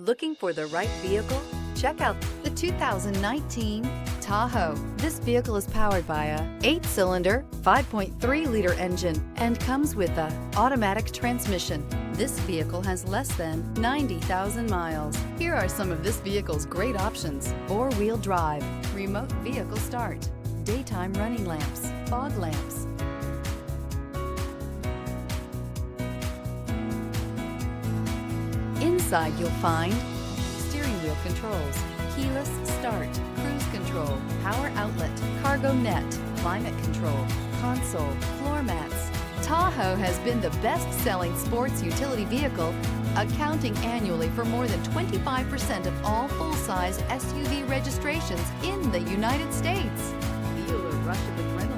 Looking for the right vehicle? Check out the 2019 Tahoe. This vehicle is powered by a 8-cylinder, 5.3-liter engine and comes with a automatic transmission. This vehicle has less than 90,000 miles. Here are some of this vehicle's great options: 4-wheel drive, remote vehicle start, daytime running lamps, fog lamps, inside you'll find steering wheel controls, keyless start, cruise control, power outlet, cargo net, climate control, console, floor mats. Tahoe has been the best-selling sports utility vehicle, accounting annually for more than 25% of all full-size SUV registrations in the United States. Feel a rush of adrenaline